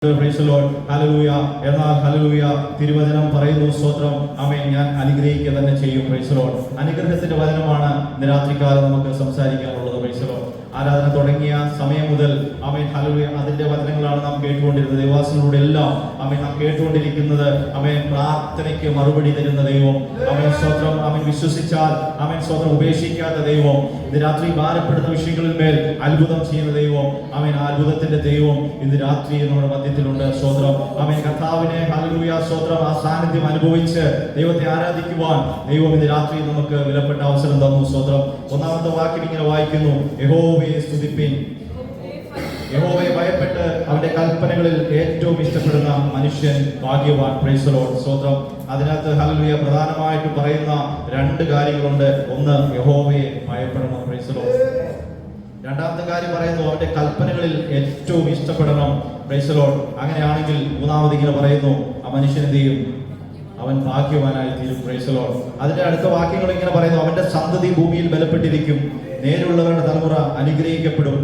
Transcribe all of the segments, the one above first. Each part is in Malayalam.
ഹല്ലേലൂയ. എന്നാൽ ഹല്ലേലൂയ തിരുവചനം പറയുന്നു, സ്തോത്രം, ആമേൻ, ഞാൻ അനുഗ്രഹിക്കുക തന്നെ ചെയ്യും. Praise Lord. അനുഗ്രഹത്തിന്റെ വചനമാണ് ഇന്ന് രാത്രികാലം നമുക്ക് സംസാരിക്കാനുള്ളത്. Praise Lord. ആരാധന തുടങ്ങിയ സമയം മുതൽ ആമേൻ ഹല്ലേലൂയ അതിന്റെ വചനങ്ങളാണ് നാം കേട്ടുകൊണ്ടിരുന്നത്. ദൈവവാസനയിലൂടെ എല്ലാം ആമേൻ നാം കേട്ടുകൊണ്ടിരിക്കുന്നത് ആമേൻ പ്രാർത്ഥനയ്ക്ക് മറുപടി തരുന്ന ദൈവം. ആമേൻ സ്തോത്രം. ആമേൻ വിശ്വസിച്ചാൽ ആമേൻ സ്തോത്രം ഉപേക്ഷിക്കാത്ത ദൈവം. ഇന്ന് രാത്രി ഭാരപ്പെടുന്ന വിഷയങ്ങളിൽ മേൽ അത്ഭുതം ചെയ്യുന്ന ദൈവം. ആമേൻ ആ അത്ഭുതത്തിന്റെ ദൈവം ഇന്ന് രാത്രി നമ്മുടെ മധ്യത്തിലുണ്ട്. സ്തോത്രം. ആമേൻ കർത്താവിനെ ഹല്ലേലൂയ സ്തോത്രം ആ സാന്നിധ്യം അനുഭവിച്ച് ദൈവത്തെ ആരാധിക്കുവാൻ ദൈവം ഇന്ന് രാത്രി നമുക്ക് വിലപ്പെട്ട അവസരം തന്നു. സ്തോത്രം. ഒന്നാമത്തെ വാക്യം ഇങ്ങനെ വായിക്കുന്നു, യഹോവയെ സ്തുതിപ്പിൻ. യഹോവയെ ഭയപ്പെട്ട് അവന്റെ കൽപ്പനകളിൽ ഏറ്റവും ഇഷ്ടപ്പെടുന്ന മനുഷ്യൻ ഭാഗ്യവാൻ. Price the Lord. സ്തോത്രം. അതിനകത്ത് ഹല്ലേലൂയ പ്രധാനമായിട്ട് പറയുന്ന രണ്ട് കാര്യങ്ങളുണ്ട്. ഒന്ന്, യഹോവയെ ഭയപ്പെടണം. Praise the Lord. രണ്ടാമത്തെ കാര്യം പറയുന്നു, അവന്റെ കൽപ്പനകളിൽ ഏറ്റവും ഇഷ്ടപ്പെടണം. Price the Lord. അങ്ങനെയാണെങ്കിൽ മൂന്നാമത് ഇങ്ങനെ പറയുന്നു, ആ മനുഷ്യൻ എന്ത് ചെയ്യും? അവൻ ഭാഗ്യവാനായി തീരും. Praise the Lord. അതിന്റെ അടുത്ത വാക്യങ്ങൾ ഇങ്ങനെ പറയുന്നു, അവന്റെ സന്തതി ഭൂമിയിൽ ബലപ്പെട്ടിരിക്കും, നേരുള്ളവരുടെ തലമുറ അനുഗ്രഹിക്കപ്പെടും,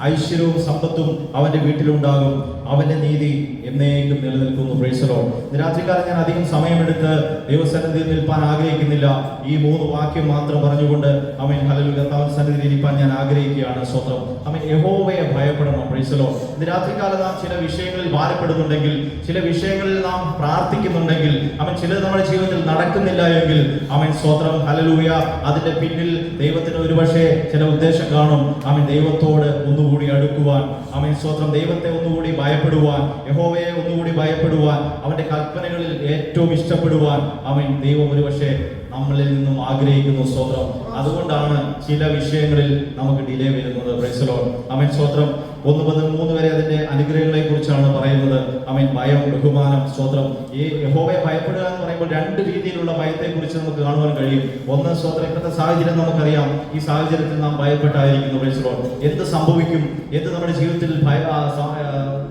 ഐശ്വര്യവും സമ്പത്തും അവന്റെ വീട്ടിലുണ്ടാകും, അവന്റെ നീതി എന്നേക്കും നിലനിൽക്കുന്നു. Praise the Lord. രാത്രികാലം ഞാൻ അധികം സമയമെടുത്ത് ദൈവസന്നിധിയിൽ നിൽപ്പാൻ ആഗ്രഹിക്കുന്നില്ല. ഈ മൂന്ന് വാക്യം മാത്രം പറഞ്ഞുകൊണ്ട് അവൻ ഹല്ലേലൂയ കർത്താവിന്റെ സന്നിധിയിൽ ഇരിപ്പാൻ ഞാൻ ആഗ്രഹിക്കുകയാണ്. സ്തോത്രം. അവൻ യഹോവയെ ഭയപ്പെടണം. Praise the Lord. ഇന്ന് രാത്രികാലം നാം ചില വിഷയങ്ങളിൽ ഭാരപ്പെടുന്നുണ്ടെങ്കിൽ, ചില വിഷയങ്ങളിൽ നാം പ്രാർത്ഥിക്കുന്നുണ്ടെങ്കിൽ, അവൻ ചിലത് നമ്മുടെ ജീവിതത്തിൽ നടക്കുന്നില്ല എങ്കിൽ, അവൻ സ്തോത്രം ഹല്ലേലൂയ അതിന്റെ പിന്നിൽ ദൈവത്തിന് ഒരുപക്ഷെ ചില ഉദ്ദേശം കാണും. അവൻ ദൈവത്തോട് ഒന്നുകൂടി അടുക്കുവാൻ, അവൻ സ്തോത്രം ദൈവത്തെ ഒന്നുകൂടി ഭയപ്പെടുവാൻ, യഹോവയെ ഒന്നുകൂടി ഭയപ്പെടുവാൻ, അവന്റെ കൽപ്പനകളിൽ ഏറ്റവും ഇഷ്ടപ്പെടുവാൻ അവൻ ദൈവം ഒരുപക്ഷെ നമ്മളിൽ നിന്നും ആഗ്രഹിക്കുന്നു. സ്തോത്രം. അതുകൊണ്ടാണ് ചില വിഷയങ്ങളിൽ നമുക്ക് ഡിലേ വരുന്നത്. Praise the Lord. ആമേൻ. സ്തോത്രം. 1 മുതൽ 3 വരെ അതിന്റെ അനുഗ്രഹങ്ങളെ കുറിച്ചാണ് പറയുന്നത്. ആമേൻ. ഭയം, ബഹുമാനം. സ്തോത്രം. ഈ യഹോവയെ ഭയപ്പെടുക എന്ന് പറയുമ്പോൾ രണ്ട് രീതിയിലുള്ള ഭയത്തെ കുറിച്ച് നമുക്ക് കാണുവാൻ കഴിയും. ഒന്ന്, സ്തോത്രം, ഇപ്പോഴത്തെ സാഹചര്യം നമുക്കറിയാം. ഈ സാഹചര്യത്തിൽ നാം ഭയപ്പെട്ടായിരിക്കുന്നു. Price the Lord. എന്ത് സംഭവിക്കും, എന്ത് നമ്മുടെ ജീവിതത്തിൽ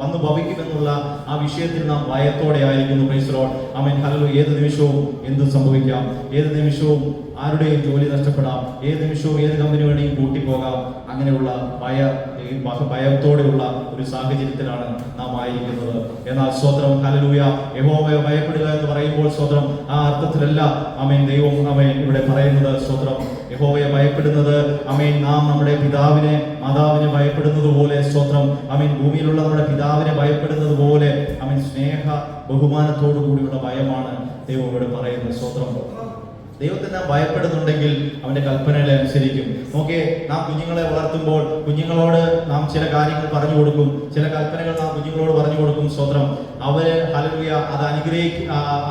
വന്നു ഭവിക്കുമെന്നുള്ള ആ വിഷയത്തിൽ നാം ഭയത്തോടെ ആയിരിക്കുന്നു. Price the Lord. Amen. Hallelujah. ഏത് നിമിഷവും എന്ത് സംഭവിക്കാം, ഏത് നിമിഷവും ആരുടെയും ജോലി നഷ്ടപ്പെടാം, ഏത് നിമിഷവും ഏത് കമ്പനി വേണമെങ്കിൽ കൂട്ടിപ്പോകാം. അങ്ങനെയുള്ള ഭയത്തോടെയുള്ള ഒരു സാഹചര്യത്തിലാണ് നാം ആയിരിക്കുന്നത്. എന്നാൽ സ്തോത്രം ഹല്ലേലൂയ യഹോവയെ ഭയപ്പെടുക എന്ന് പറയുമ്പോൾ സ്തോത്രം ആ അർത്ഥത്തിലല്ല ആമേൻ ദൈവം ആമേൻ ഇവിടെ പറയുന്നത്. സ്തോത്രം. യഹോവയെ ഭയപ്പെടുന്നത് ആമേൻ നാം നമ്മുടെ പിതാവിനെ മാതാവിനെ ഭയപ്പെടുന്നത് പോലെ, സ്തോത്രം, ആമേൻ ഭൂമിയിലുള്ള നമ്മുടെ പിതാവിനെ ഭയപ്പെടുന്നത് പോലെ ആമേൻ സ്നേഹ ബഹുമാനത്തോടു കൂടിയുള്ള ഭയമാണ് ദൈവം ഇവിടെ പറയുന്നത്. സ്തോത്രം. ദൈവത്തെ നാം ഭയപ്പെടുന്നുണ്ടെങ്കിൽ അവന്റെ കൽപ്പനകളെ അനുസരിക്കും. നോക്കിയേ, നാം കുഞ്ഞുങ്ങളെ വളർത്തുമ്പോൾ കുഞ്ഞുങ്ങളോട് നാം ചില കാര്യങ്ങൾ പറഞ്ഞു കൊടുക്കും, ചില കൽപ്പനകൾ നാം കുഞ്ഞുങ്ങളോട് പറഞ്ഞു കൊടുക്കും. സ്തോത്രം. അവര് ഹല്ലേലൂയ അത്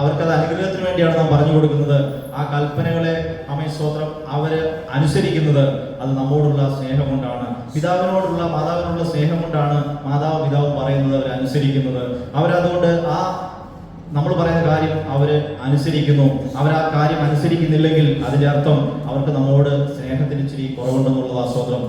അവർക്കത് അനുഗ്രഹത്തിന് വേണ്ടിയാണ് നാം പറഞ്ഞു കൊടുക്കുന്നത്. ആ കൽപ്പനകളെ ആമേൻ സ്തോത്രം അവര് അനുസരിക്കുന്നത് അത് നമ്മോടുള്ള സ്നേഹം കൊണ്ടാണ്. പിതാവിനോടുള്ള മാതാവിനോടുള്ള സ്നേഹം കൊണ്ടാണ് മാതാവ് പിതാവ് പറയുന്നത് അവർ അനുസരിക്കുന്നത്. അവരതുകൊണ്ട് നമ്മൾ പറയുന്ന കാര്യം അവര് അനുസരിക്കുന്നു. അവർ ആ കാര്യം അനുസരിക്കുന്നില്ലെങ്കിൽ അതിന്റെ അർത്ഥം അവർക്ക് നമ്മോട് സ്നേഹത്തിന് ഇച്ചിരി കുറവുണ്ടെന്നുള്ളതാ. സ്തോത്രം.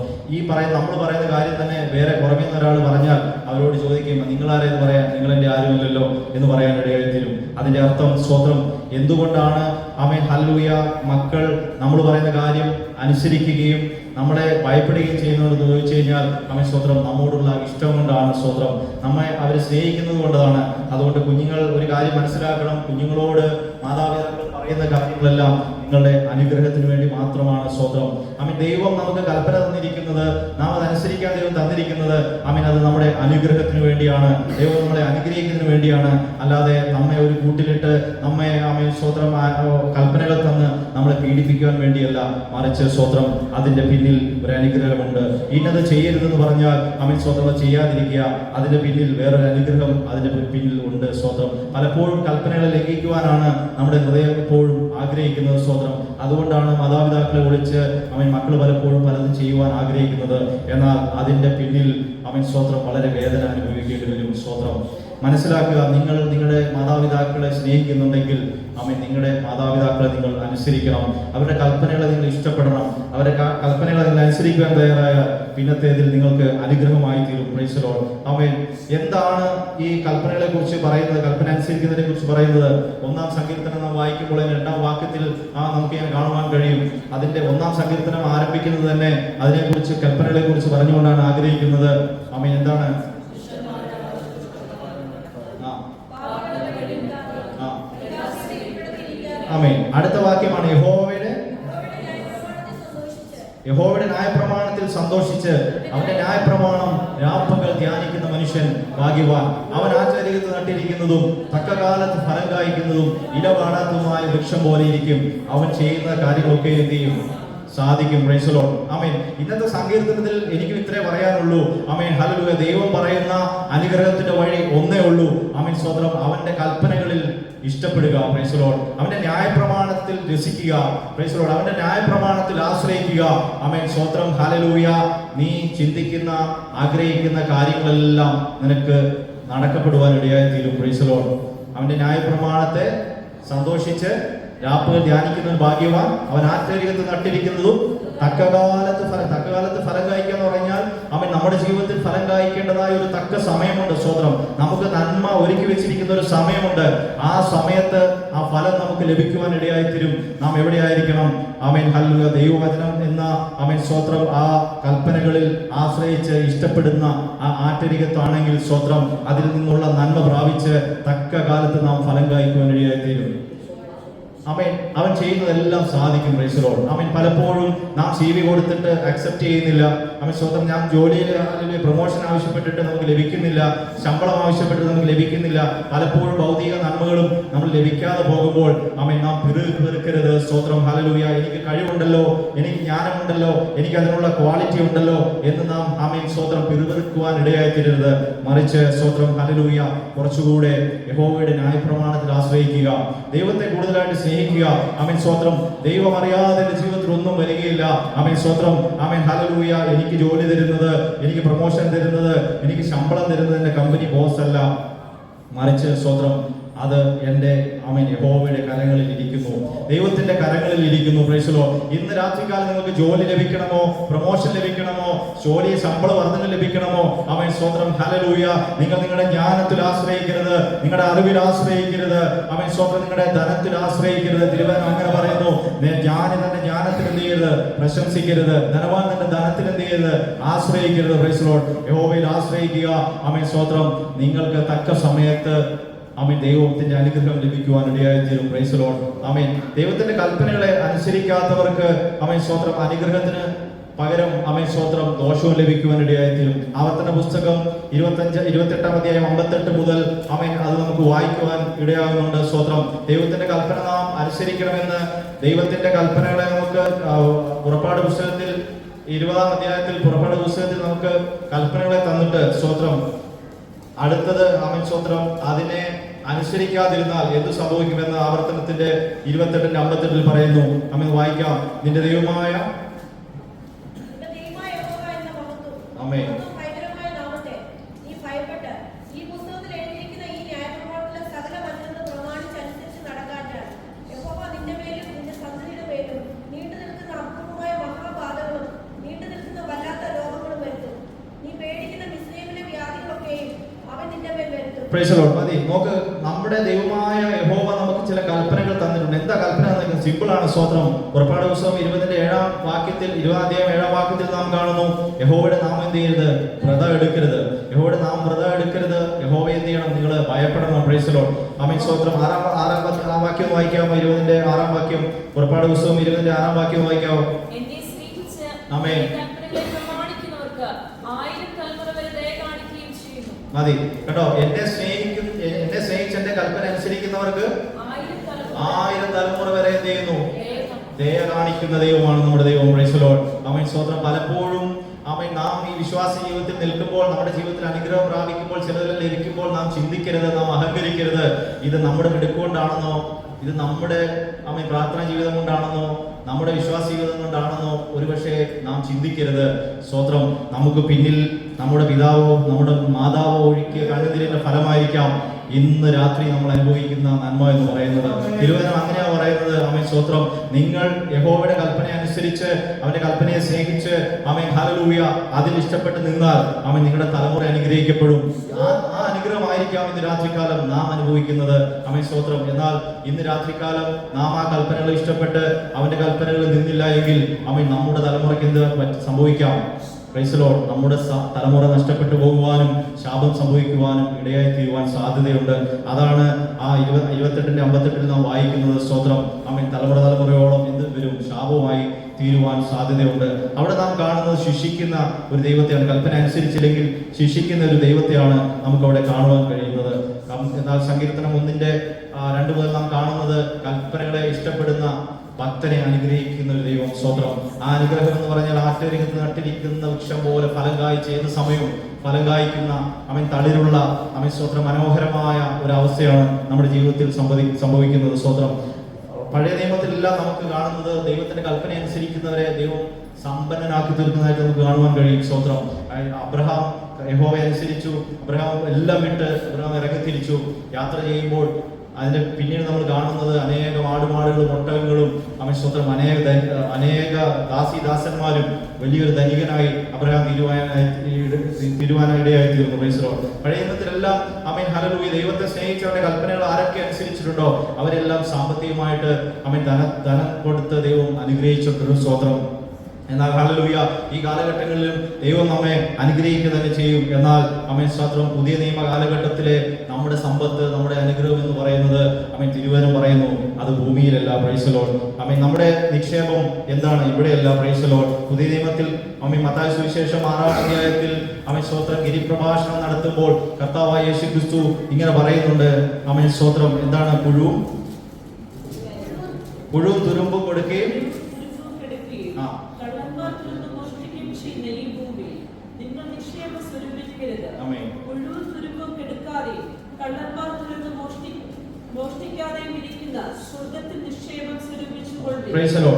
നമ്മൾ പറയുന്ന കാര്യം തന്നെ വേറെ പുറമേന്ന് ഒരാൾ പറഞ്ഞാൽ അവരോട് ചോദിക്കുമ്പോൾ നിങ്ങളാരെന്ന് പറയാൻ, നിങ്ങളെന്റെ ആരുമില്ലല്ലോ എന്ന് പറയാൻ ഇടയായിത്തീരും. അതിന്റെ അർത്ഥം സ്തോത്രം എന്തുകൊണ്ടാണ് ആമേൻ ഹല്ലേലൂയ മക്കൾ നമ്മൾ പറയുന്ന കാര്യം അനുസരിക്കുകയും നമ്മളെ ഭയപ്പെടുകയും ചെയ്യുന്നതെന്ന് ചോദിച്ചു കഴിഞ്ഞാൽ ആമേൻ സ്തോത്രം നമ്മോടുള്ള ഇഷ്ടം കൊണ്ടാണ്. സ്തോത്രം. നമ്മെ അവർ സ്നേഹിക്കുന്നത് കൊണ്ടാണ്. അതുകൊണ്ട് കുഞ്ഞുങ്ങൾ ഒരു കാര്യം മനസ്സിലാക്കണം, കുഞ്ഞുങ്ങളോട് മാതാപിതാക്കൾ പറയുന്ന കാര്യങ്ങളെല്ലാം നിങ്ങളുടെ അനുഗ്രഹത്തിന് വേണ്ടി മാത്രമാണ്. സ്തോത്രം. ആമേൻ. ദൈവം നമുക്ക് കൽപ്പന തന്നിരിക്കുന്നത്, നാം അത് അനുസരിക്കാൻ ദൈവം തന്നിരിക്കുന്നത് ആമേൻ അത് നമ്മുടെ അനുഗ്രഹത്തിന് വേണ്ടിയാണ്. ദൈവം നമ്മളെ അനുഗ്രഹിക്കുന്നതിന് വേണ്ടിയാണ്. അല്ലാതെ നമ്മെ ഒരു കൂട്ടിലിട്ട് നമ്മെ ആമേൻ സ്തോത്രം കൽപ്പനകൾ തന്ന് നമ്മളെ പീഡിപ്പിക്കുവാൻ വേണ്ടിയല്ല. മറിച്ച് സ്തോത്രം അതിന്റെ പിന്നിൽ ഒരു അനുഗ്രഹമുണ്ട്. ഇന്നത് ചെയ്യരുതെന്ന് പറഞ്ഞാൽ ആമേൻ സ്തോത്രം ചെയ്യാതിരിക്കുക, അതിന്റെ പിന്നിൽ വേറൊരു അനുഗ്രഹം അതിന്റെ പിന്നിൽ ഉണ്ട്. സ്തോത്രം. പലപ്പോഴും കൽപ്പനകളെ ലംഘിക്കുവാനാണ് നമ്മുടെ ഹൃദയം എപ്പോഴും ആഗ്രഹിക്കുന്നത്. സ്തോത്രം. അതുകൊണ്ടാണ് മാതാപിതാക്കളെ വിളിച്ച് അവൻ മക്കൾ പലപ്പോഴും പലതും ചെയ്യുവാൻ ആഗ്രഹിക്കുന്നത്. എന്നാൽ അതിന്റെ പിന്നിൽ അവൻ സ്തോത്രം വളരെ വേദന അനുഭവിക്കേണ്ടി വരും. സ്തോത്രം. മനസ്സിലാക്കുക, നിങ്ങൾ നിങ്ങളുടെ മാതാപിതാക്കളെ സ്നേഹിക്കുന്നുണ്ടെങ്കിൽ ആമേൻ നിങ്ങളുടെ മാതാപിതാക്കളെ നിങ്ങൾ അനുസരിക്കണം. അവരുടെ കൽപ്പനകളെ നിങ്ങൾ ഇഷ്ടപ്പെടണം. അവരുടെ കൽപ്പനകളെ നിങ്ങൾ അനുസരിക്കുവാൻ തയ്യാറായ പിന്നത്തേതിൽ നിങ്ങൾക്ക് അനുഗ്രഹമായി തീരും. Praise the Lord. ആമേൻ. എന്താണ് ഈ കൽപ്പനകളെ കുറിച്ച് പറയുന്നത്, കൽപ്പന അനുസരിക്കുന്നതിനെ കുറിച്ച് പറയുന്നത്? 1-ാം സങ്കീർത്തനം നാം വായിക്കുമ്പോൾ 2-ാം വാക്യത്തിൽ നമുക്ക് കാണുവാൻ കഴിയും. അതിന്റെ 1-ാം സങ്കീർത്തനം ആരംഭിക്കുന്നത് തന്നെ അതിനെക്കുറിച്ച് കൽപ്പനകളെ കുറിച്ച് പറഞ്ഞുകൊണ്ടാണ് ആഗ്രഹിക്കുന്നത്. ആമേൻ. എന്താണ്? ആമേൻ. അടുത്ത വാക്യമാണ് യഹോവയുടെ ന്യായപ്രമാണത്തിൽ സന്തോഷിച്ച് അവന്റെ ന്യായപ്രമാണം രാപ്പകൽ ധ്യാനിക്കുന്ന മനുഷ്യൻ ഭാഗ്യവാൻ. അവൻ ആചാര്യത്ത് നട്ടിരിക്കുന്നതും തക്കകാലത്ത് ഫലം കായ്ക്കുന്നതും ഇലവാടാത്തതുമായ വൃക്ഷം പോലെ ഇരിക്കും. അവൻ ചെയ്യുന്ന കാര്യങ്ങളൊക്കെ എന്ത് ചെയ്യും? സാധിക്കും. Praise the Lord. ആമേൻ. ഇന്നത്തെ സങ്കീർത്തനത്തിൽ എനിക്കും ഇത്രേ പറയാനുള്ളൂ. ആമേൻ. ഹല്ലേലൂയ. ദൈവം പറയുന്ന അനുഗ്രഹത്തിന്റെ വഴി ഒന്നേ ഉള്ളൂ. ആമേൻ. സ്തോത്രം. അവന്റെ കൽപ്പനകളിൽ ഇഷ്ടപ്പെടുക. Praise the Lord. അവന്റെ ന്യായപ്രമാണത്തിൽ രസിക്കുക. Price the Lord. അവന്റെ ന്യായപ്രമാണത്തിൽ ആശ്രയിക്കുക. ആമേൻ. സ്തോത്രം. ഹല്ലേലൂയ. നീ ചിന്തിക്കുന്ന ആഗ്രഹിക്കുന്ന കാര്യങ്ങളെല്ലാം നിനക്ക് നടക്കപ്പെടുവാൻ ഇടയായി തീരും. Praise the Lord. അവന്റെ ന്യായപ്രമാണത്തെ സന്തോഷിച്ച് രാപ്പകൽ ധ്യാനിക്കുന്ന ഭാഗ്യവാൻ. അവൻ ആശ്ചര്യത്ത് നട്ടിരിക്കുന്നതും തക്കകാലത്ത് ഫലം കായ്ക്കുക എന്ന് പറഞ്ഞാൽ അവൻ നമ്മുടെ ജീവിതത്തിൽ ഫലം കായ്ക്കേണ്ടതായ ഒരു തക്ക സമയമുണ്ട്. സ്തോത്രം. നമുക്ക് നന്മ ഒരുക്കി വെച്ചിരിക്കുന്ന ഒരു സമയമുണ്ട്. ആ സമയത്ത് ആ ഫലം നമുക്ക് ലഭിക്കുവാൻ ഇടയായി തീരും. നാം എവിടെയായിരിക്കണം? ആമേൻ. ഹല്ലേലൂയ. ദൈവവചനം എന്ന ആമേൻ സ്തോത്രം ആ കൽപ്പനകളിൽ ആശ്രയിച്ച് ഇഷ്ടപ്പെടുന്ന ആ ആറ്റരികത്താണെങ്കിൽ സ്തോത്രം അതിൽ നിന്നുള്ള നന്മ പ്രാപിച്ച് തക്ക കാലത്ത് നാം ഫലം കായ്ക്കുവാൻ ഇടയായി തീരും. ആമേൻ. അവൻ ചെയ്യുന്നതെല്ലാം സാധിക്കും. Praise the Lord. ആമേൻ. പലപ്പോഴും നാം CV കൊടുത്തിട്ട് അക്സെപ്റ്റ് ചെയ്യുന്നില്ല. ആമേൻ. സ്വന്തം ഞാൻ ജോലിയിൽ പ്രൊമോഷൻ ആവശ്യപ്പെട്ടിട്ട് നമുക്ക് ലഭിക്കുന്നില്ല, ശമ്പളം ആവശ്യപ്പെട്ടിട്ട് നമുക്ക് ലഭിക്കുന്നില്ല. പലപ്പോഴും ഭൗതിക നന്മകളും നമ്മൾ ലഭിക്കാതെ പോകുമ്പോൾ ആമേൻ നാം പിറുക്കരുത്. സ്തോത്രം. ഹല്ലേലൂയ. എനിക്ക് കഴിവുണ്ടല്ലോ, എനിക്ക് ജ്ഞാനമുണ്ടല്ലോ, എനിക്ക് അതിനുള്ള ക്വാളിറ്റി ഉണ്ടല്ലോ എന്ന് നാം ആമേൻ സ്തോത്രം പിറുപിറുക്കുവാൻ ഇടയായി തീരരുത്. മറിച്ച് സ്തോത്രം. ഹല്ലേലൂയ. കുറച്ചുകൂടെ യഹോവയുടെ ന്യായപ്രമാണത്തിൽ ആശ്രയിക്കുക. ദൈവത്തെ കൂടുതലായിട്ട് സ്നേഹിക്കുക. ആമേൻ സ്തോത്രം. ദൈവം അറിയാതെ എന്റെ ജീവിതത്തിൽ ഒന്നും വരികയില്ല. ആമേൻ സ്തോത്രം. ആമേൻ. ഹല്ലേലൂയ. എനിക്ക് ജോലി തരുന്നത്, എനിക്ക് പ്രൊമോഷൻ തരുന്നത്, എനിക്ക് ശമ്പളം തരുന്നത് എന്റെ കമ്പനി ബോസ് അല്ല. മറിച്ച് സ്തോത്രം അത് എൻ്റെ ആമേൻ യഹോവയുടെ കരങ്ങളിൽ ഇരിക്കുന്നു, ദൈവത്തിന്റെ കരങ്ങളിൽ ഇരിക്കുന്നു. Price the Lord. ഇന്ന് രാത്രികാലം നിങ്ങൾക്ക് ജോലി ലഭിക്കണമോ, പ്രൊമോഷൻ ലഭിക്കണമോ, ജോലി ശമ്പള വർധന ലഭിക്കണമോ? ആമേൻ സ്തോത്രം. ഹല്ലേലൂയ. നിങ്ങൾ നിങ്ങളുടെ ജ്ഞാനത്തിൽ ആശ്രയിക്കരുത്, നിങ്ങളുടെ അറിവിൽ ആശ്രയിക്കരുത്. ആമേൻ സ്തോത്രം. നിങ്ങളുടെ ധനത്തിൽ ആശ്രയിക്കരുത്. തിരുവചനം അങ്ങനെ പറയുന്നു. ജ്ഞാനി തന്റെ ജ്ഞാനത്തിൽ എന്ത് ചെയ്യരുത്? പ്രശംസിക്കരുത്. ധനവാൻ തന്റെ ധനത്തിൽ എന്ത് ചെയ്യരുത്? ആശ്രയിക്കരുത്. Praise the Lord. യഹോവയിൽ ആശ്രയിക്കുക. ആമേൻ സ്തോത്രം. നിങ്ങൾക്ക് തക്ക സമയത്ത് ആമേൻ ദൈവത്തിന്റെ അനുഗ്രഹം ലഭിക്കുവാൻ ഇടയായി തീരും. Praise the Lord. ആമേൻ. ദൈവത്തിന്റെ കൽപ്പനകളെ അനുസരിക്കാത്തവർക്ക് ആമേൻ സ്തോത്രം അനുഗ്രഹത്തിന് പകരം ആമേൻ സ്തോത്രം ദോഷവും ലഭിക്കുവാൻ ഇടയായി തീരും. ആവർത്തന പുസ്തകം 28-ാം അധ്യായം 58 മുതൽ ആമേൻ അത് നമുക്ക് വായിക്കുവാൻ ഇടയാകുന്നുണ്ട്. സ്തോത്രം. ദൈവത്തിന്റെ കൽപ്പന നാം അനുസരിക്കണമെന്ന് ദൈവത്തിന്റെ കൽപ്പനകളെ നമുക്ക് പുറപ്പാട് പുസ്തകത്തിൽ 20-ാം അധ്യായത്തിൽ പുറപ്പാട് പുസ്തകത്തിൽ നമുക്ക് കൽപ്പനകളെ തന്നിട്ട് സ്തോത്രം അടുത്തത് ആമേൻ സ്തോത്രം അതിനെ അനുസരിക്കാതിരുന്നാൽ എന്ത് സംഭവിക്കുമെന്ന് ആവർത്തനത്തിന്റെ 28-58 പറയുന്നു. ആമേൻ. വായിക്കാം. നിന്റെ ദൈവമായ ആമേൻ പ്രൈസ് ദി ലോർഡ്. മതി. നോക്ക്, നമ്മുടെ ദൈവമായ യഹോവ നമുക്ക് ചില കൽപ്പനകൾ തന്നിട്ടുണ്ട്. എന്താ കൽപ്പന? സിമ്പിൾ ആണ്. സ്തോത്രം. പുറപ്പാട് പുസ്തകം 20-ാം വാക്യത്തിൽ 20-ാം അധ്യായം 7-ാം വാക്യത്തിൽ നാം കാണുന്നു യഹോവയുടെ നാമം എന്ത് ചെയ്യരുത്? വ്രതം എടുക്കരുത്. യഹോവയുടെ നാമം വ്രതം എടുക്കരുത്. യഹോവ എന്ത് ചെയ്യണം? നിങ്ങൾ ഭയപ്പെടണം. Praise the Lord. ആമേൻ സ്തോത്രം. ആറാം വാക്യം വായിക്കാമോ? 20-ാം വാക്യം. പുറപ്പാട് പുസ്തകം 20-ാം വാക്യം വായിക്കാമോ? ആമേൻ. മതി കേട്ടോ. എന്നെ സ്നേഹിച്ച് എന്റെ കൽപ്പന അനുസരിക്കുന്നവർക്ക് 1000 തലമുറ വരെ എന്ത് ചെയ്യുന്നു? ദയ കാണിക്കുന്ന ദൈവമാണ് നമ്മുടെ ദൈവം. Price the Lord. ആമേൻ സ്തോത്രം. പലപ്പോഴും ആമേൻ നാം ഈ വിശ്വാസ ജീവിതത്തിൽ നിൽക്കുമ്പോൾ, നമ്മുടെ ജീവിതത്തിൽ അനുഗ്രഹം പ്രാപിക്കുമ്പോൾ, ചിലതെല്ലാം ലഭിക്കുമ്പോൾ നാം ചിന്തിക്കരുത്, നാം അഹങ്കരിക്കരുത്. ഇത് നമ്മുടെ മിടുക്കൊണ്ടാണെന്നോ, ഇത് നമ്മുടെ ആമേൻ പ്രാർത്ഥനാ ജീവിതം കൊണ്ടാണെന്നോ, നമ്മുടെ വിശ്വാസ ജീവിതം കൊണ്ടാണെന്നോ ഒരുപക്ഷെ നാം ചിന്തിക്കരുത്. സ്തോത്രം. നമുക്ക് പിന്നിൽ നമ്മുടെ പിതാവോ നമ്മുടെ മാതാവോ ഒഴുക്കിയ കണ്ണുനീരിന്റെ ഫലമായിരിക്കാം ഇന്ന് രാത്രി നമ്മൾ അനുഭവിക്കുന്ന നന്മ എന്ന് പറയുന്നത്. തിരുവചനം അങ്ങനെയാ പറയുന്നത്. ആമേൻ സ്തോത്രം. നിങ്ങൾ യഹോവയുടെ കൽപ്പന അനുസരിച്ച് അവന്റെ കൽപ്പനയെ സ്നേഹിച്ച് ആമേൻ ഹല്ലേലൂയ അതിൽ ഇഷ്ടപ്പെട്ട് നിന്നാൽ ആമേൻ നിങ്ങളുടെ തലമുറ അനുഗ്രഹിക്കപ്പെടും. ആ അനുഗ്രഹമായിരിക്കാം ഇന്ന് രാത്രികാലം നാം അനുഭവിക്കുന്നത്. ആമേൻ സ്തോത്രം. എന്നാൽ ഇന്ന് രാത്രികാലം നാം ആ കൽപ്പനകൾ ഇഷ്ടപ്പെട്ട് അവന്റെ കൽപ്പനകളിൽ നിന്നില്ല എങ്കിൽ ആമേൻ നമ്മുടെ തലമുറയ്ക്ക് എന്ത് സംഭവിക്കാം? Price the Lord. നമ്മുടെ തലമുറ നഷ്ടപ്പെട്ടു പോകുവാനും ശാപം സംഭവിക്കുവാനും ഇടയായി തീരുവാൻ സാധ്യതയുണ്ട്. അതാണ് ആ 28-ന്റെ 58 നാം വായിക്കുന്നത്. സ്തോത്രം. ആമേൻ. തലമുറയോളം എന്ത് വരും? ശാപവുമായി തീരുവാൻ സാധ്യതയുണ്ട്. അവിടെ നാം കാണുന്നത് ശിക്ഷിക്കുന്ന ഒരു ദൈവത്തെയാണ്. കൽപ്പന അനുസരിച്ചില്ലെങ്കിൽ ശിക്ഷിക്കുന്ന ഒരു ദൈവത്തെയാണ് നമുക്ക് അവിടെ കാണുവാൻ കഴിയുന്നത്. എന്നാൽ സങ്കീർത്തനം 1:2 മുതൽ നാം കാണുന്നത് കൽപ്പനകളെ ഇഷ്ടപ്പെടുന്ന ഭക്തനെ അനുഗ്രഹിക്കുന്ന ഒരു ദൈവം. സ്തോത്രം. ആ അനുഗ്രഹം എന്ന് പറഞ്ഞാൽ ആറ്റരികത്ത് നട്ടിരിക്കുന്ന വൃക്ഷം പോലെ ഫലം കായ്ച്ച് ഏത് സമയവും ഫലം കായ്ക്കുന്ന അവൻ തളിരുള്ള അവൻ സ്തോത്രം മനോഹരമായ ഒരു അവസ്ഥയാണ് നമ്മുടെ ജീവിതത്തിൽ സംഭവിക്കുന്നത്. സ്തോത്രം. പഴയ നിയമത്തിലെല്ലാം നമുക്ക് കാണുന്നത് ദൈവത്തിന്റെ കൽപ്പന അനുസരിക്കുന്നവരെ ദൈവം സമ്പന്നനാക്കി തീർക്കുന്നതായിട്ട് നമുക്ക് കാണുവാൻ കഴിയും. സ്തോത്രം. അബ്രഹാം യഹോവയെ അനുസരിച്ചു. അബ്രഹാം എല്ലാം വിട്ട് അബ്രഹാം ഇറങ്ങിത്തിരിച്ചു. യാത്ര ചെയ്യുമ്പോൾ അതിന്റെ പിന്നീട് നമ്മൾ കാണുന്നത് അനേകം ആടുമാടുകളും ഒട്ടകങ്ങളും അവൻ സ്വന്തം അനേക ദാസന്മാരും വലിയൊരു ധനികനായി അബ്രഹാം തീരുവാനായിടയായി തീർന്നു. Price the Lord. പഴയ നിയമത്തിലെല്ലാം ആമേൻ ഹല്ലേലൂയ ദൈവത്തെ സ്നേഹിച്ചവരുടെ കൽപ്പനകൾ ആരൊക്കെ അനുസരിച്ചിട്ടുണ്ടോ അവരെല്ലാം സാമ്പത്തികമായിട്ട് ആമേൻ ധനം കൊടുത്ത് ദൈവം അനുഗ്രഹിച്ചിട്ടൊരു സ്തോത്രം. എന്നാൽ ഹല്ലേലൂയ ഈ കാലഘട്ടങ്ങളിലും ദൈവം നമ്മെ അനുഗ്രഹിക്കുക തന്നെ ചെയ്യും. എന്നാൽ ആമേൻ സ്തോത്രം. പുതിയ നിയമ കാലഘട്ടത്തിലെ നമ്മുടെ സമ്പത്ത്, നമ്മുടെ അനുഗ്രഹം എന്ന് പറയുന്നത് ആമേൻ തിരുവചനം പറയുന്നു അത് ഭൂമിയിലല്ല. Praise the Lord. ആമേൻ. നമ്മുടെ നിക്ഷേപം എന്താണ്? ഇവിടെയല്ല. Praise the Lord. പുതിയ നിയമത്തിൽ ആമേൻ മത്തായി സുവിശേഷം 6-ാം അധ്യായത്തിൽ ആമേൻ സ്തോത്രം ഗിരിപ്രഭാഷണം നടത്തുമ്പോൾ കർത്താവായ യേശുക്രിസ്തു ഇങ്ങനെ പറയുന്നുണ്ട്. ആമേൻ സ്തോത്രം. എന്താണ്? പുഴുവും തുരുമ്പും കൊടുക്കുകയും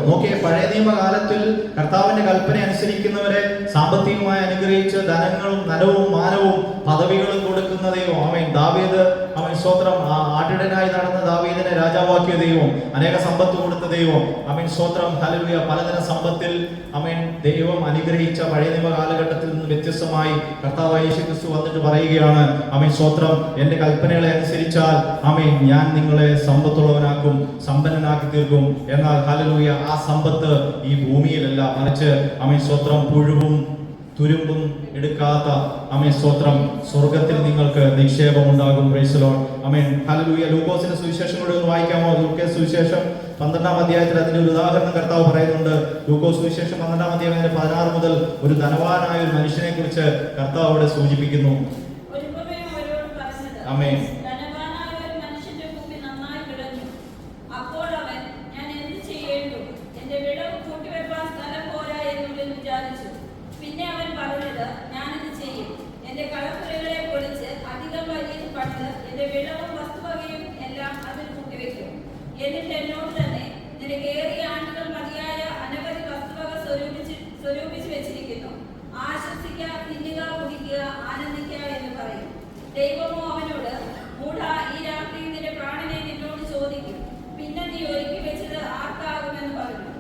നോക്കിയ പഴയ നിയമകാലത്തിൽ കർത്താവിന്റെ കൽപ്പന അനുസരിക്കുന്നവരെ സാമ്പത്തികമായി അനുഗ്രഹിച്ച് ധനങ്ങളും നരവും മാനവും പദവികളും കൊടുക്കുന്ന ദൈവം. ആമേൻ. ദാവീദ് അവൻ സ്തോത്രം ആട്ടിടനായി നടന്ന ദാവീദിനെ രാജാവാക്കിയ ദൈവം, അനേക സമ്പത്ത് കൊടുത്ത ദൈവം. ആമേൻ സ്തോത്രം. ഹല്ലേലൂയ. പലതരം സമ്പത്തിൽ ആമേൻ ദൈവം അനുഗ്രഹിച്ച പഴയ നിയമ കാലഘട്ടത്തിൽ നിന്ന് വ്യത്യസ്തമായി കർത്താവായ യേശുക്രിസ്തു വന്നിട്ട് പറയുകയാണ് ആമേൻ സ്തോത്രം. എന്റെ കൽപ്പനകളെ അനുസരിച്ചാൽ ആമേൻ ഞാൻ നിങ്ങളെ സമ്പത്തുള്ളവനാക്കും, സമ്പന്നനാക്കി തീർക്കും. എന്നാൽ ഹല്ലേലൂയ ആ സമ്പത്ത് ഈ ഭൂമിയിലല്ല, മറിച്ച് ആമേൻ സ്തോത്രം പുഴുവും തുരുമ്പും എടുക്കാത്ത ആമേൻ സ്തോത്രം സ്വർഗത്തിൽ നിങ്ങൾക്ക് നിക്ഷേപം ഉണ്ടാകും. Price the Lord. Amen hallelujah. ലൂക്കോസിന്റെ സുവിശേഷം കൂടെ ഒന്ന് വായിക്കാമോ? ലൂക്കോസ് സുവിശേഷം 12-ാം അധ്യായത്തിൽ അതിന്റെ ഒരു ഉദാഹരണം കർത്താവ് പറയുന്നുണ്ട്. ലൂക്കോസ് സുവിശേഷം 12-ാം അധ്യായം 16 മുതൽ ഒരു ധനവാനായ ഒരു മനുഷ്യനെ കുറിച്ച് കർത്താവ് അവിടെ സൂചിപ്പിക്കുന്നു. ആമേൻ. എന്നിട്ട് എന്നോട് തന്നെ നിനക്ക് ഏറിയ ആണ്ടുകൾ മതിയായ അനവധി വസ്തുവക സ്വരൂപിച്ചു വെച്ചിരിക്കുന്നു. ആശ്വസിക്കുക, തിന്നുക, കുടിക്കുക, ആനന്ദിക്കുക എന്ന് പറയും. ദൈവമോ അവനോട്, മൂഢാ, ഈ രാത്രി നിന്റെ പ്രാണനെ നിന്നോട് ചോദിക്കും, പിന്നെ നീ ഒരുക്കി വെച്ചത് ആർക്കാകുമെന്ന് പറഞ്ഞു.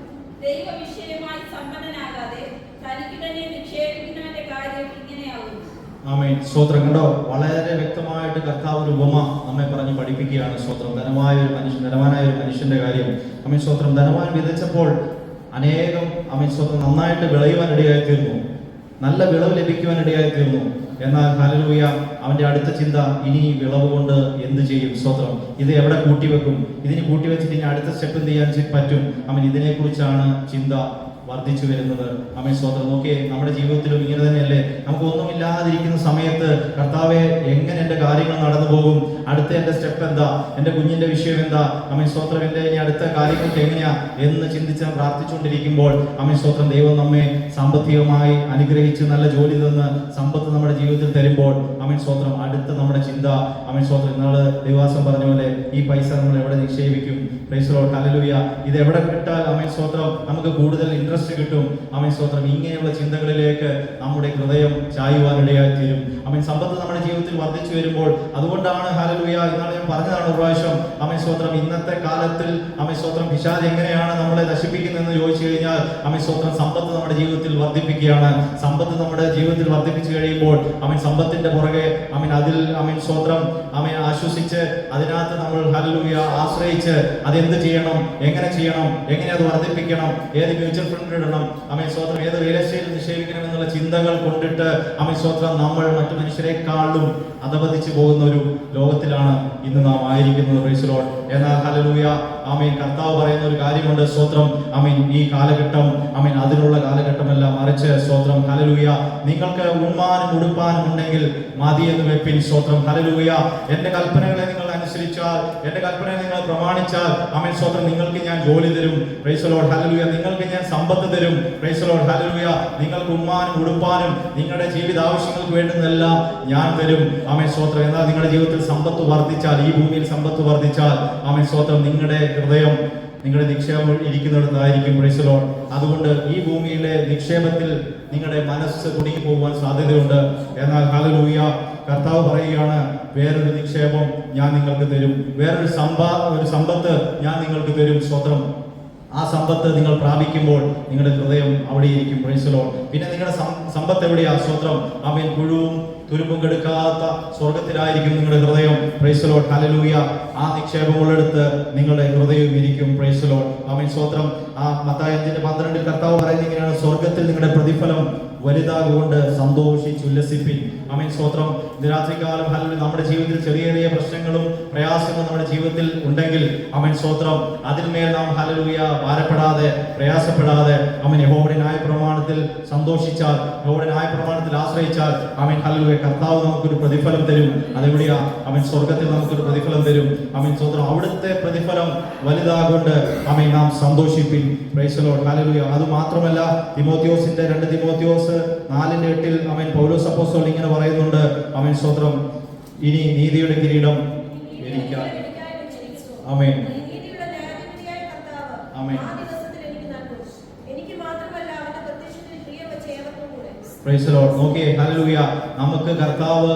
ദൈവ വിഷയമായി സമ്പന്നനാകാതെ തനിക്ക് തന്നെ നിക്ഷേപിക്കുന്നവന്റെ കാര്യം ഇങ്ങനെയാകുന്നു. ആമേൻ. സ്തോത്രം. കണ്ടോ, വളരെ വ്യക്തമായിട്ട് കർത്താവ് ഒരു ഉപമ നമ്മെ പറഞ്ഞ് പഠിപ്പിക്കുകയാണ്. സ്തോത്രം. ധനവാനായ ഒരു മനുഷ്യന്റെ കാര്യം. ആമേൻ സ്തോത്രം. ധനവാൻ വിതച്ചപ്പോൾ അനേകം ആമേൻ സ്തോത്രം നന്നായിട്ട് വിളയുവാൻ ഇടയായി തീർന്നു, നല്ല വിളവ് ലഭിക്കുവാൻ ഇടയായി തീർന്നു. എന്നാൽ ഹല്ലേലൂയ അവന്റെ അടുത്ത ചിന്ത, ഇനി വിളവ് കൊണ്ട് എന്ത് ചെയ്യും? സ്തോത്രം. ഇത് എവിടെ കൂട്ടിവെക്കും? ഇതിന് കൂട്ടിവെച്ചിട്ട് ഇനി അടുത്ത സ്റ്റെപ്പ് എന്ത് ചെയ്യാൻ പറ്റും? അവൻ ഇതിനെ കുറിച്ചാണ് ചിന്ത വർദ്ധിച്ചു വരുന്നത്. ആമേൻ സ്തോത്രം. നോക്കിയേ, നമ്മുടെ ജീവിതത്തിലും ഇങ്ങനെ തന്നെയല്ലേ? നമുക്ക് ഒന്നുമില്ലാതിരിക്കുന്ന സമയത്ത് കർത്താവെ എങ്ങനെ എൻ്റെ കാര്യങ്ങൾ നടന്നു പോകും? അടുത്ത എൻ്റെ സ്റ്റെപ്പ് എന്താ? എൻ്റെ കുഞ്ഞിന്റെ വിഷയം എന്താ? ആമേൻ സ്തോത്രം. എൻ്റെ ഇനി അടുത്ത കാര്യങ്ങൾക്ക് എങ്ങനെയാ എന്ന് ചിന്തിച്ച് പ്രാർത്ഥിച്ചുകൊണ്ടിരിക്കുമ്പോൾ ആമേൻ സ്തോത്രം ദൈവം നമ്മെ സാമ്പത്തികമായി അനുഗ്രഹിച്ച് നല്ല ജോലി തന്ന് സമ്പത്ത് നമ്മുടെ ജീവിതത്തിൽ തരുമ്പോൾ ആമേൻ സ്തോത്രം അടുത്ത നമ്മുടെ ചിന്ത ആമേൻ സ്തോത്രം ഇന്നാള് ദൈവാസം പറഞ്ഞ പോലെ ഈ പൈസ നമ്മൾ എവിടെ നിക്ഷേപിക്കും? Praise the Lord. ഹല്ലേലൂയ. ഇത് എവിടെ കിട്ടാൽ ആമേൻ സ്തോത്രം നമുക്ക് കൂടുതൽ ഇൻട്രസ്റ്റ് കിട്ടും? ആമേൻ സ്തോത്രം. ഇങ്ങനെയുള്ള ചിന്തകളിലേക്ക് നമ്മുടെ ഹൃദയം ചായുവാനിടയായി തീരും. ആമേൻ സമ്പത്ത് നമ്മുടെ ജീവിതത്തിൽ വർദ്ധിച്ചു വരുമ്പോൾ അതുകൊണ്ടാണ് ഹല്ലേലൂയ ഇന്നാണ് ഞാൻ പറഞ്ഞതാണ് ഒരു പ്രാവശ്യം ആമേൻ സ്തോത്രം ഇന്നത്തെ കാലത്തിൽ ആമേൻ സ്തോത്രം പിശാച് എങ്ങനെയാണ് നമ്മളെ നശിപ്പിക്കുന്നതെന്ന് ചോദിച്ചു കഴിഞ്ഞാൽ ആമേൻ സ്തോത്രം സമ്പത്ത് നമ്മുടെ ജീവിതത്തിൽ വർദ്ധിപ്പിക്കുകയാണ്. സമ്പത്ത് നമ്മുടെ ജീവിതത്തിൽ വർദ്ധിപ്പിച്ചു കഴിയുമ്പോൾ ആമേൻ സമ്പത്തിന്റെ പുറകെ ആമേൻ അതിൽ ആമേൻ സ്തോത്രം ആമേൻ ആശ്വസിച്ച് അതിനകത്ത് നമ്മൾ ഹല്ലേലൂയ ആശ്രയിച്ച് അതെന്ത് ചെയ്യണം, എങ്ങനെ ചെയ്യണം, എങ്ങനെ അത് വർദ്ധിപ്പിക്കണം, ഏത് മ്യൂച്വൽ ഫണ്ട് കൊണ്ടിടണം. ആമേൻ സ്തോത്രം. ഏത് റിയൽ എസ്റ്റേറ്റ് നിക്ഷേപിക്കണം എന്നുള്ള ചിന്തകൾ കൊണ്ടിട്ട് ആമേൻ സ്തോത്രം നമ്മൾ മറ്റു മനുഷ്യരെക്കാളും അധപതിച്ചു പോകുന്ന ഒരു ലോകത്തിലാണ് ഇന്ന് നാം ആയിരിക്കുന്നത്. Price the Lord. എന്നാൽ ഹല്ലേലൂയ ആമേൻ കർത്താവ് പറയുന്ന ഒരു കാര്യമുണ്ട്. സ്തോത്രം. ആമേൻ ഈ കാലഘട്ടം ആമേൻ അതിനുള്ള കാലഘട്ടമല്ല, മറിച്ച് സ്തോത്രം ഹല്ലേലൂയ നിങ്ങൾക്ക് ഉണ്മാനും ഉടുപ്പാനും ഉണ്ടെങ്കിൽ മതി എന്ന് വെപ്പിൻ. സ്തോത്രം ഹല്ലേലൂയ. എന്റെ കൽപ്പനകളെ നിങ്ങൾ അനുസരിച്ചാൽ, എന്റെ കൽപ്പനയെ നിങ്ങൾ പ്രമാണിച്ചാൽ ആമേൻ സ്തോത്രം നിങ്ങൾക്ക് ഞാൻ ജോലി തരും. Price the Lord. ഹല്ലേലൂയ. നിങ്ങൾക്ക് ഞാൻ സമ്പത്ത് തരും. Price the Lord. ഹല്ലേലൂയ. നിങ്ങൾക്ക് ഉണ്മാനും ഉടുപ്പാനും നിങ്ങളുടെ ജീവിത ആവശ്യങ്ങൾക്ക് വേണ്ടുന്നതെല്ലാം ഞാൻ തരും. ആമേൻ സ്തോത്രം. എന്നാൽ നിങ്ങളുടെ ജീവിതത്തിൽ സമ്പത്ത് വർദ്ധിച്ചാൽ, ഈ ഭൂമിയിൽ സമ്പത്ത് വർദ്ധിച്ചാൽ ആമേൻ സ്തോത്രം നിങ്ങളുടെ ഹൃദയം നിങ്ങളുടെ നിക്ഷേപം ഇരിക്കുന്നിടത്തായിരിക്കും. Price the Lord. അതുകൊണ്ട് ഈ ഭൂമിയിലെ നിക്ഷേപത്തിൽ നിങ്ങളുടെ മനസ്സ് കുടുങ്ങി പോകുവാൻ സാധ്യതയുണ്ട്. എന്നാൽ ഹല്ലേലൂയ കർത്താവ് പറയുകയാണ്, വേറൊരു നിക്ഷേപം ഞാൻ നിങ്ങൾക്ക് തരും, വേറൊരു സമ്പത്ത് ഞാൻ നിങ്ങൾക്ക് തരും. സ്തോത്രം. ആ സമ്പത്ത് നിങ്ങൾ പ്രാപിക്കുമ്പോൾ നിങ്ങളുടെ ഹൃദയം അവിടെ ഇരിക്കും. Price the Lord. പിന്നെ നിങ്ങളുടെ സമ്പത്ത് എവിടെയാ? സ്തോത്രം. ആമേൻ പുഴുവും തുരുമ്പും കെടുക്കാത്ത സ്വർഗത്തിലായിരിക്കും നിങ്ങളുടെ ഹൃദയം. Price the Lord. ഹല്ലേലൂയ. ആ നിക്ഷേപങ്ങളെടുത്ത് നിങ്ങളുടെ ഹൃദയം ഇരിക്കും. Price the Lord. ആമേൻ സ്തോത്രം. ആ മത്തായി 5:12 കർത്താവ് പറയുന്നത് ഇങ്ങനെയാണ്, സ്വർഗത്തിൽ നിങ്ങളുടെ പ്രതിഫലം വലുതാകൊണ്ട് സന്തോഷിച്ചുല്ലസിപ്പിൻ. ആമേൻ സ്തോത്രം. ഇന്ന് രാത്രികാലം ഹല്ലേലൂയ നമ്മുടെ ജീവിതത്തിൽ ചെറിയ ചെറിയ പ്രശ്നങ്ങളും പ്രയാസങ്ങളും നമ്മുടെ ജീവിതത്തിൽ ഉണ്ടെങ്കിൽ ആമേൻ സ്തോത്രം അതിന്മേൽ നാം ഹല്ലേലൂയ ഭാരപ്പെടാതെ പ്രയാസപ്പെടാതെ ആമേൻ യഹോവയുടെ ന്യായപ്രമാണത്തിൽ സന്തോഷിച്ചാൽ, യഹോവയുടെ ന്യായപ്രമാണത്തിൽ ആശ്രയിച്ചാൽ ആമേൻ ഹല്ലേലൂയ കർത്താവ് നമുക്കൊരു പ്രതിഫലം തരും. അതെവിടെയാ? ആമേൻ സ്വർഗത്തിൽ നമുക്കൊരു പ്രതിഫലം തരും. ആമേൻ സ്തോത്രം. അവിടുത്തെ പ്രതിഫലം വലുതാകൊണ്ട് ആമേൻ നാം സന്തോഷിപ്പിൻ. Praise the Lord. ഹല്ലേലൂയ. അത് മാത്രമല്ല തീമോഥെയോസിന്റെ 2 തീമോഥെയോസ് 4:8 ആമേൻ പൗലോസ് അപ്പോസ്തലൻ ഇങ്ങനെ പറയുന്നുണ്ട്. ആമേൻ സ്തോത്രം. ഇനി നീതിയുടെ കിരീടം എനിക്കായി. ആമേൻ. ആമേൻ. Praise the Lord. നോക്കിയേ ഹല്ലേലൂയ. നമുക്ക് കർത്താവ്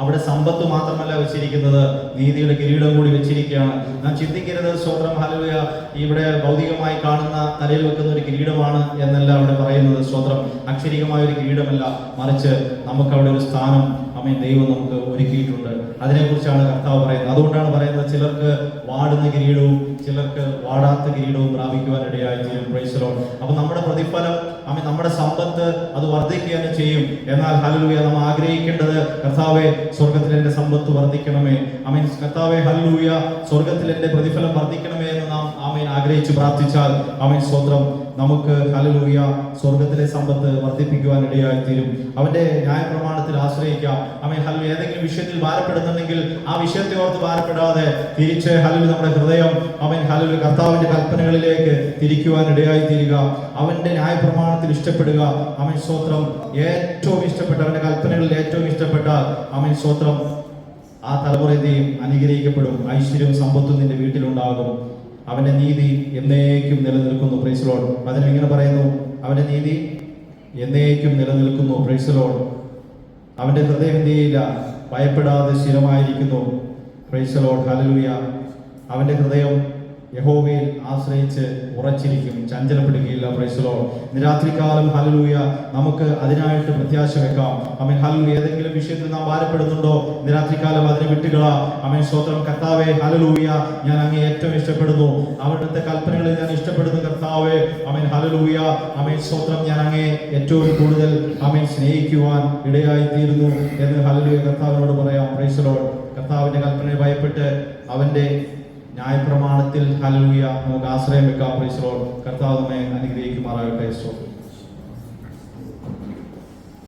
അവിടെ സമ്പത്ത് മാത്രമല്ല വെച്ചിരിക്കുന്നത്, നീതിയുടെ കിരീടം കൂടി വെച്ചിരിക്കുകയാണ്. നാം ചിന്തിക്കരുത് സ്തോത്രം ഹല്ലേലൂയ ഇവിടെ ഭൗതികമായി കാണുന്ന തലയിൽ വെക്കുന്ന ഒരു കിരീടമാണ് എന്നല്ല അവിടെ പറയുന്നത്. സ്തോത്രം. അക്ഷരികമായ ഒരു കിരീടമല്ല, മറിച്ച് നമുക്ക് അവിടെ ഒരു സ്ഥാനം ആമേൻ ദൈവം നമുക്ക് ഒരുക്കിയിട്ടുണ്ട്. അതിനെക്കുറിച്ചാണ് കർത്താവ് പറയുന്നത്. അതുകൊണ്ടാണ് പറയുന്നത് ചിലർക്ക് വാടുന്ന കിരീടവും ചിലർക്ക് വാടാത്ത കിരീടവും പ്രാപിക്കുവാൻ ഇടയായി തീരും. Praise the Lord. അപ്പൊ നമ്മുടെ പ്രതിഫലം ആമേൻ നമ്മുടെ സമ്പത്ത് അത് വർദ്ധിക്കുക ചെയ്യും. എന്നാൽ ഹല്ലേലൂയ നാം ആഗ്രഹിക്കേണ്ടത് കർത്താവേ സ്വർഗത്തിൽ എന്റെ സമ്പത്ത് വർദ്ധിക്കണമേ. ആമേൻ കർത്താവേ ഹല്ലേലൂയ സ്വർഗത്തിൽ എന്റെ പ്രതിഫലം വർദ്ധിക്കണമേ എന്ന് നാം ആമേൻ ആഗ്രഹിച്ച് പ്രാർത്ഥിച്ചാൽ ആമേൻ സ്തോത്രം നമുക്ക് ഹല്ലേലൂയ സ്വർഗത്തിലെ സമ്പത്ത് വർദ്ധിപ്പിക്കുവാൻ ഇടയായി തീരും. അവന്റെ ന്യായപ്രമാണത്തിൽ ആശ്രയിക്കാം. ആമേൻ ഹല്ലേലൂയ. ഏതെങ്കിലും വിഷയത്തിൽ ഭാരപ്പെടുന്നുണ്ടെങ്കിൽ ആ വിഷയത്തെ ഓർത്ത് ഭാരപ്പെടാതെ തിരിച്ച് ഹല്ലേലൂയ നമ്മുടെ ഹൃദയം ആമേൻ ഹല്ലേലൂയ കർത്താവിന്റെ കൽപ്പനകളിലേക്ക് തിരിക്കുവാൻ ഇടയായി തീരുക. അവന്റെ ന്യായപ്രമാണത്തിൽ ഇഷ്ടപ്പെടുക. ആമേൻ സ്തോത്രം. ഏറ്റവും ഇഷ്ടപ്പെട്ട അവന്റെ കൽപ്പനകളിൽ ഏറ്റവും ഇഷ്ടപ്പെട്ട ആമേൻ സ്തോത്രം ആ തലമുറയെയും അനുഗ്രഹിക്കപ്പെടും. ഐശ്വര്യവും സമ്പത്തും നിന്റെ വീട്ടിലുണ്ടാകും. അവന്റെ നീതി എന്നേക്കും നിലനിൽക്കുന്നു. Praise the Lord. വചനം ഇങ്ങനെ പറയുന്നു, അവന്റെ നീതി എന്നേക്കും നിലനിൽക്കുന്നു. Praise the Lord. അവന്റെ ഹൃദയം എന്ത് ചെയ്യില്ല? ഭയപ്പെടാതെ സ്ഥിരമായിരിക്കുന്നു. Praise the Lord. ഹല്ലേലൂയ. അവന്റെ ഹൃദയം യഹോവയിൽ ആശ്രയിച്ച് ഉറച്ചിരിക്കും, ചഞ്ചലപ്പെടുകയില്ല. Praise the Lord. ഇന്ന് രാത്രികാലം ഹല്ലേലൂയ നമുക്ക് അതിനായിട്ട് പ്രത്യാശ വെക്കാം. ആമേൻ ഹല്ലേലൂയ. ഏതെങ്കിലും വിഷയത്തിൽ നാം ഭാരപ്പെടുന്നുണ്ടോ? ഇന്ന് രാത്രികാലം അതിനെ വിട്ടുകള. ആമേൻ സ്തോത്രം. കർത്താവേ ഹല്ലേലൂയ ഞാൻ അങ്ങേ ഏറ്റവും ഇഷ്ടപ്പെടുന്നു. അവിടുത്തെ കൽപ്പനകളിൽ ഞാൻ ഇഷ്ടപ്പെടുന്നു കർത്താവേ. Amen hallelujah. ആമേൻ സ്തോത്രം. ഞാൻ അങ്ങേ ഏറ്റവും കൂടുതൽ ആമേൻ സ്നേഹിക്കുവാൻ ഇടയായി തീരുന്നു എന്ന് ഹല്ലേലൂയ കർത്താവിനോട് പറയാം. Price the Lord. കർത്താവിന്റെ കൽപ്പനയെ ഭയപ്പെട്ട് അവന്റെ ന്യായപ്രമാണത്തിൽ ഹല്ലേലൂയ നമുക്ക് ആശ്രയം വെക്കാം. Price the Lord. കർത്താവ് നമ്മെ അനുഗ്രഹിക്കുമാറാകട്ടെ.